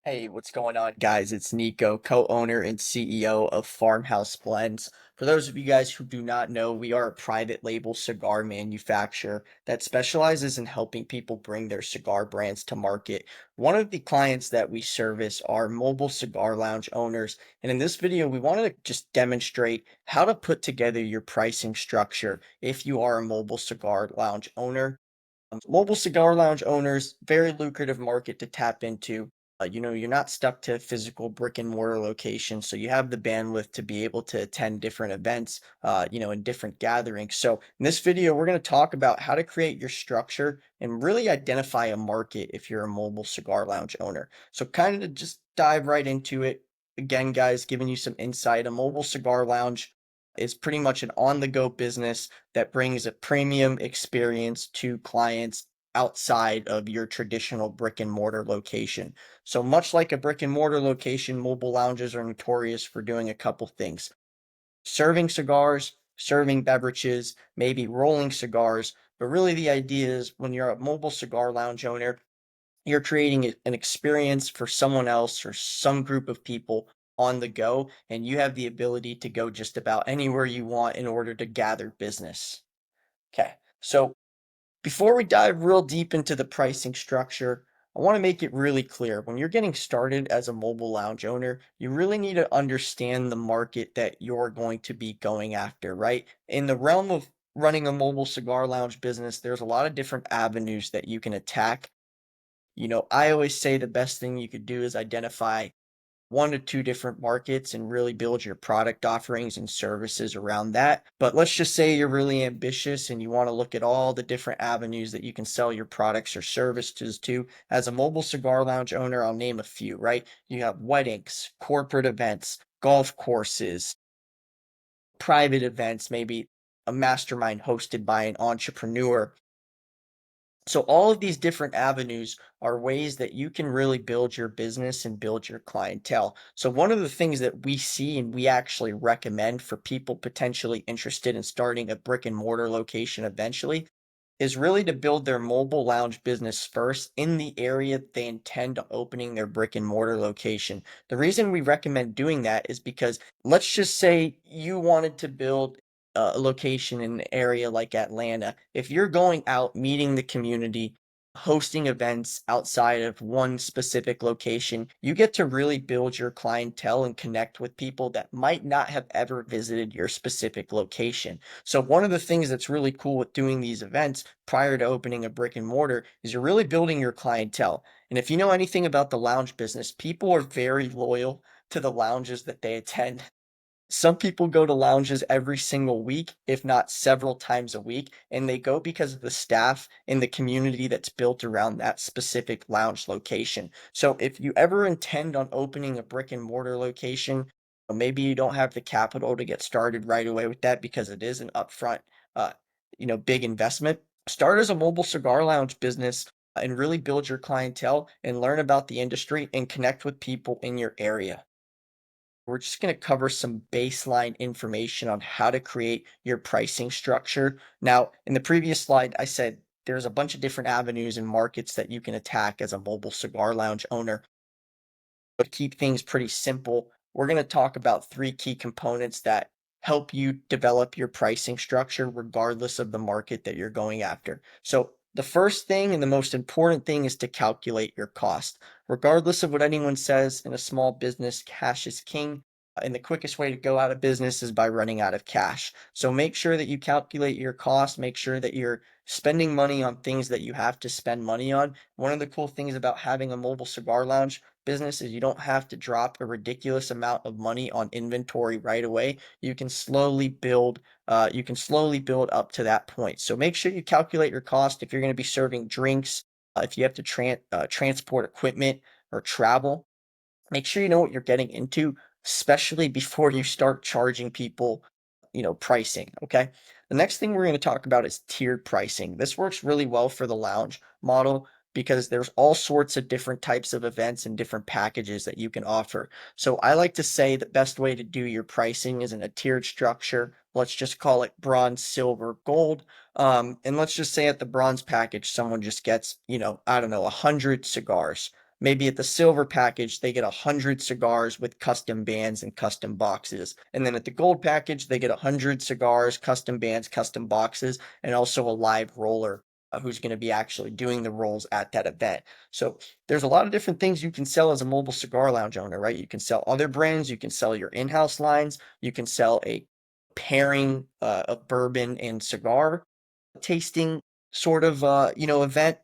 Hey, what's going on, guys? It's Nico, co-owner and CEO of Farmhouse Blends. For those of you guys who do not know, we are a private label cigar manufacturer that specializes in helping people bring their cigar brands to market. One of the clients that we service are mobile cigar lounge owners, and in this video, we wanted to just demonstrate how to put together your pricing structure if you are a mobile cigar lounge owner. Mobile cigar lounge owners, very lucrative market to tap into. You're not stuck to physical brick and mortar locations, so you have the bandwidth to be able to attend different events, and different gatherings. So in this video, we're going to talk about how to create your structure and really identify a market if you're a mobile cigar lounge owner. So kind of to just dive right into it. Again, guys, giving you some insight. A mobile cigar lounge is pretty much an on-the-go business that brings a premium experience to clients outside of your traditional brick and mortar location. So much like a brick and mortar location, mobile lounges are notorious for doing a couple things: serving cigars, serving beverages, maybe rolling cigars. But really, the idea is when you're a mobile cigar lounge owner, you're creating an experience for someone else or some group of people on the go, and you have the ability to go just about anywhere you want in order to gather business. Okay, so before we dive real deep into the pricing structure, I want to make it really clear when you're getting started as a mobile lounge owner, you really need to understand the market that you're going to be going after, right? In the realm of running a mobile cigar lounge business, there's a lot of different avenues that you can attack. I always say the best thing you could do is identify one to two different markets and really build your product offerings and services around that. But let's just say you're really ambitious and you want to look at all the different avenues that you can sell your products or services to. As a mobile cigar lounge owner, I'll name a few, right? You have weddings, corporate events, golf courses, private events, maybe a mastermind hosted by an entrepreneur. So all of these different avenues are ways that you can really build your business and build your clientele. So one of the things that we see and we actually recommend for people potentially interested in starting a brick and mortar location eventually is really to build their mobile lounge business first in the area they intend to opening their brick and mortar location. The reason we recommend doing that is because let's just say you wanted to build a location in an area like Atlanta. If you're going out meeting the community, hosting events outside of one specific location, you get to really build your clientele and connect with people that might not have ever visited your specific location. So one of the things that's really cool with doing these events prior to opening a brick and mortar is you're really building your clientele. And if you know anything about the lounge business, people are very loyal to the lounges that they attend. Some people go to lounges every single week, if not several times a week, and they go because of the staff and the community that's built around that specific lounge location. So if you ever intend on opening a brick and mortar location, or maybe you don't have the capital to get started right away with that because it is an upfront, uh, big investment, start as a mobile cigar lounge business and really build your clientele and learn about the industry and connect with people in your area. We're just going to cover some baseline information on how to create your pricing structure. Now, in the previous slide, I said there's a bunch of different avenues and markets that you can attack as a mobile cigar lounge owner. But to keep things pretty simple, we're going to talk about three key components that help you develop your pricing structure regardless of the market that you're going after. So, the first thing and the most important thing is to calculate your cost. Regardless of what anyone says in a small business, cash is king. And the quickest way to go out of business is by running out of cash. So make sure that you calculate your cost, make sure that you're spending money on things that you have to spend money on. One of the cool things about having a mobile cigar lounge business is you don't have to drop a ridiculous amount of money on inventory right away. You can slowly build up to that point. So make sure you calculate your cost if you're going to be serving drinks, if you have to transport equipment or travel. Make sure you know what you're getting into, especially before you start charging people, pricing. Okay. The next thing we're going to talk about is tiered pricing. This works really well for the lounge model because there's all sorts of different types of events and different packages that you can offer. So I like to say the best way to do your pricing is in a tiered structure. Let's just call it bronze, silver, gold. And let's just say at the bronze package, someone just gets, I don't know, 100 cigars. Maybe at the silver package, they get 100 cigars with custom bands and custom boxes. And then at the gold package, they get 100 cigars, custom bands, custom boxes, and also a live roller who's going to be actually doing the rolls at that event. So there's a lot of different things you can sell as a mobile cigar lounge owner, right? You can sell other brands, you can sell your in-house lines, you can sell a pairing of bourbon and cigar tasting sort of event.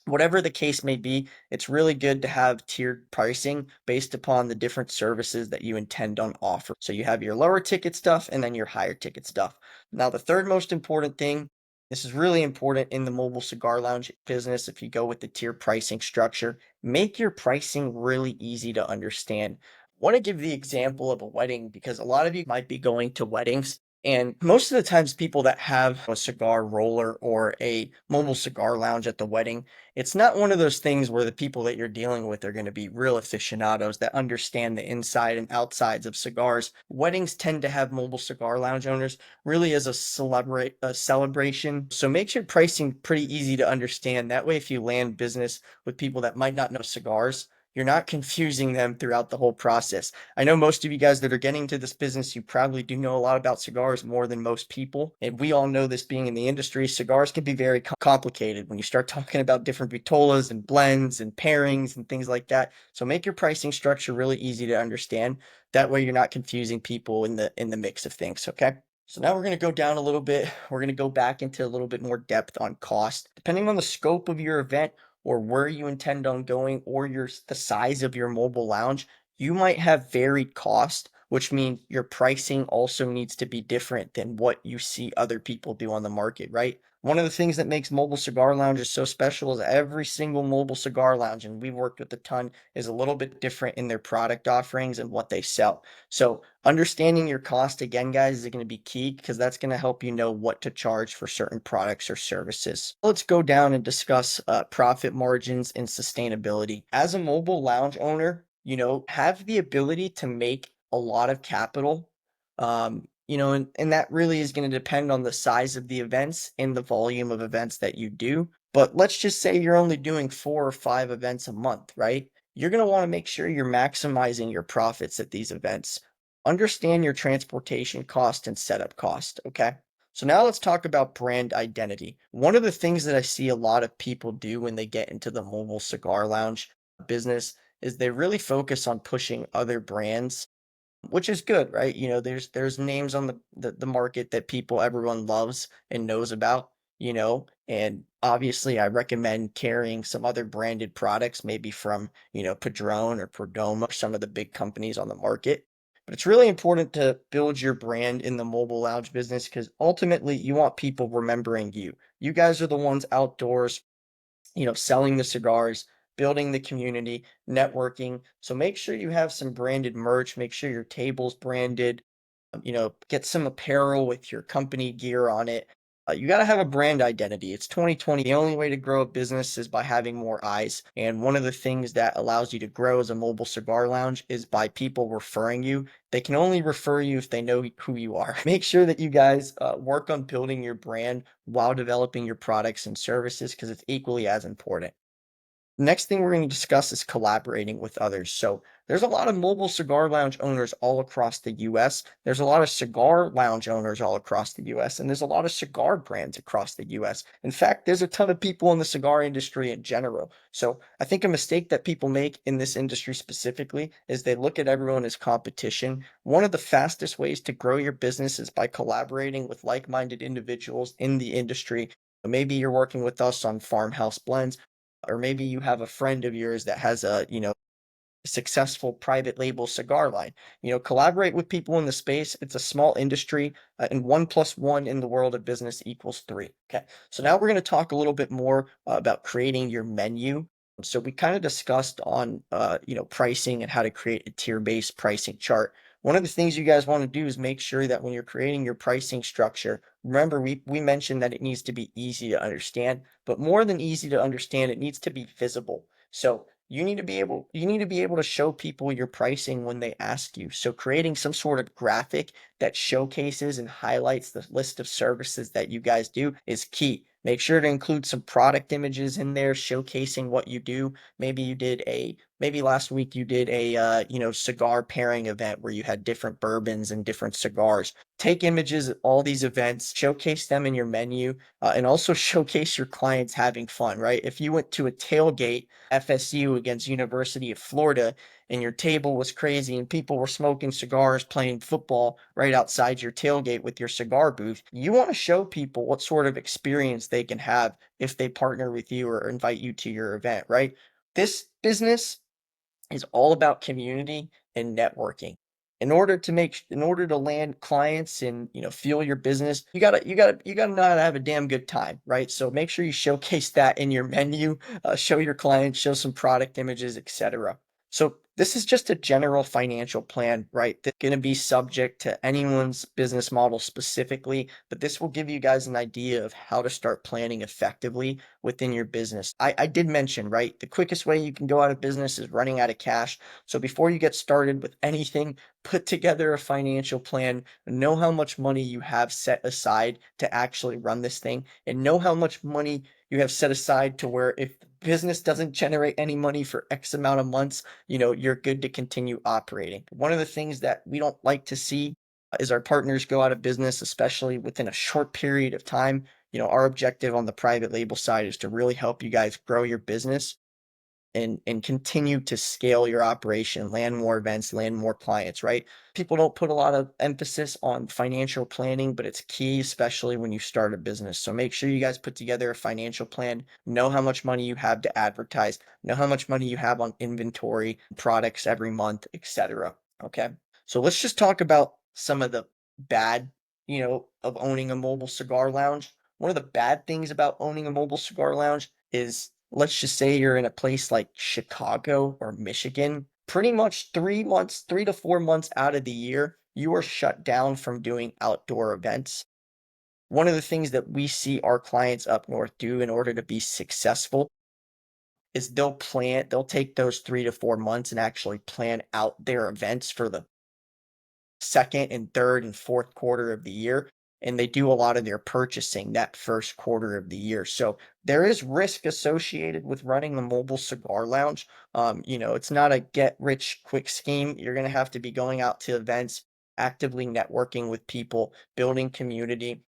Whatever the case may be, it's really good to have tiered pricing based upon the different services that you intend on offering. So you have your lower ticket stuff and then your higher ticket stuff. Now, the third most important thing, this is really important in the mobile cigar lounge business. If you go with the tier pricing structure, make your pricing really easy to understand. I want to give the example of a wedding because a lot of you might be going to weddings. And most of the times, people that have a cigar roller or a mobile cigar lounge at the wedding, it's not one of those things where the people that you're dealing with are going to be real aficionados that understand the inside and outsides of cigars. Weddings tend to have mobile cigar lounge owners really as a celebration. So make your pricing pretty easy to understand. That way, if you land business with people that might not know cigars, you're not confusing them throughout the whole process. I know most of you guys that are getting into this business, you probably do know a lot about cigars more than most people. And we all know this being in the industry, cigars can be very complicated when you start talking about different vitolas and blends and pairings and things like that. So make your pricing structure really easy to understand. That way you're not confusing people in the mix of things, okay? So now we're going to go down a little bit. We're going to go back into a little bit more depth on cost. Depending on the scope of your event, or where you intend on going or the size of your mobile lounge, you might have varied cost, which means your pricing also needs to be different than what you see other people do on the market, right? One of the things that makes mobile cigar lounges so special is every single mobile cigar lounge, and we've worked with a ton, is a little bit different in their product offerings and what they sell. So understanding your cost again, guys, is going to be key because that's going to help you know what to charge for certain products or services. Let's go down and discuss profit margins and sustainability. As a mobile lounge owner, have the ability to make a lot of capital. And that really is going to depend on the size of the events and the volume of events that you do. But let's just say you're only doing 4 or 5 events a month, right? You're going to want to make sure you're maximizing your profits at these events. Understand your transportation cost and setup cost, okay? So now let's talk about brand identity. One of the things that I see a lot of people do when they get into the mobile cigar lounge business is they really focus on pushing other brands, which is good, right? There's names on the market that everyone loves and knows about, and obviously I recommend carrying some other branded products, maybe from, Padron or Perdomo, or some of the big companies on the market. But it's really important to build your brand in the mobile lounge business because ultimately you want people remembering you. You guys are the ones outdoors, selling the cigars, building the community, networking. So make sure you have some branded merch, make sure your table's branded, get some apparel with your company gear on it. You got to have a brand identity. It's 2020. The only way to grow a business is by having more eyes. And one of the things that allows you to grow as a mobile cigar lounge is by people referring you. They can only refer you if they know who you are. Make sure that you guys work on building your brand while developing your products and services because it's equally as important. Next thing we're going to discuss is collaborating with others. So there's a lot of mobile cigar lounge owners all across the US. There's a lot of cigar lounge owners all across the US, and there's a lot of cigar brands across the US. In fact, there's a ton of people in the cigar industry in general. So I think a mistake that people make in this industry specifically is they look at everyone as competition. One of the fastest ways to grow your business is by collaborating with like-minded individuals in the industry. Maybe you're working with us on Farmhouse Blends, or maybe you have a friend of yours that has a, successful private label cigar line. Collaborate with people in the space. It's a small industry, and 1 plus 1 in the world of business equals 3. Okay. So now we're going to talk a little bit more about creating your menu. So we kind of discussed on, pricing and how to create a tier-based pricing chart. One of the things you guys want to do is make sure that when you're creating your pricing structure, remember we mentioned that it needs to be easy to understand, but more than easy to understand, it needs to be visible. So you need to be able to show people your pricing when they ask you. So creating some sort of graphic that showcases and highlights the list of services that you guys do is key. Make sure to include some product images in there showcasing what you do. Maybe last week you did a cigar pairing event where you had different bourbons and different cigars. Take images at all these events, showcase them in your menu, and also showcase your clients having fun, right? If you went to a tailgate, FSU against University of Florida, and your table was crazy and people were smoking cigars, playing football right outside your tailgate with your cigar booth, you want to show people what sort of experience they can have if they partner with you or invite you to your event, right? This business is all about community and networking. In order to land clients and fuel your business, you gotta know how to have a damn good time, right? So make sure you showcase that in your menu, show your clients, show some product images, etc. So this is just a general financial plan, right? That's going to be subject to anyone's business model specifically, but this will give you guys an idea of how to start planning effectively within your business. I did mention, right? The quickest way you can go out of business is running out of cash. So before you get started with anything, put together a financial plan, know how much money you have set aside to actually run this thing, and know how much money you have set aside to where if business doesn't generate any money for X amount of months, you're good to continue operating. One of the things that we don't like to see is our partners go out of business, especially within a short period of time. Our objective on the private label side is to really help you guys grow your business and continue to scale your operation, land more events, land more clients, right? People don't put a lot of emphasis on financial planning, but it's key, especially when you start a business. So make sure you guys put together a financial plan, know how much money you have to advertise, know how much money you have on inventory, products every month, etc. Okay. So let's just talk about some of the bad, of owning a mobile cigar lounge. One of the bad things about owning a mobile cigar lounge is, let's just say you're in a place like Chicago or Michigan, pretty much 3 months, 3 to 4 months out of the year, you are shut down from doing outdoor events. One of the things that we see our clients up north do in order to be successful is they'll take those 3 to 4 months and actually plan out their events for the second and third and fourth quarter of the year, and they do a lot of their purchasing that first quarter of the year. So there is risk associated with running a mobile cigar lounge. It's not a get rich quick scheme. You're going to have to be going out to events, actively networking with people, building community.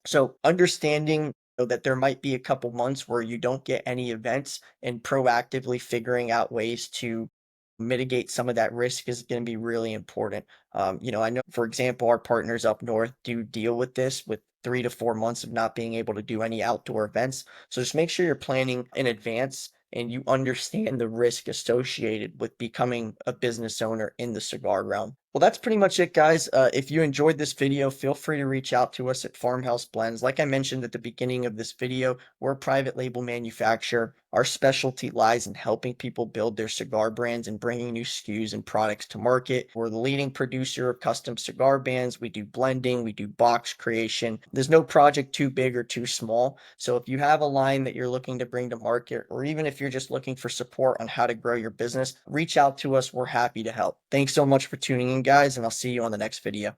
So understanding that there might be a couple months where you don't get any events and proactively figuring out ways to mitigate some of that risk is going to be really important. I know, for example, our partners up north do deal with this with 3 to 4 months of not being able to do any outdoor events. So just make sure you're planning in advance and you understand the risk associated with becoming a business owner in the cigar realm. Well, that's pretty much it, guys. If you enjoyed this video, feel free to reach out to us at Farmhouse Blends. Like I mentioned at the beginning of this video, we're a private label manufacturer. Our specialty lies in helping people build their cigar brands and bringing new SKUs and products to market. We're the leading producer of custom cigar bands. We do blending, we do box creation. There's no project too big or too small. So if you have a line that you're looking to bring to market, or even if you're just looking for support on how to grow your business, reach out to us. We're happy to help. Thanks so much for tuning in, guys, and I'll see you on the next video.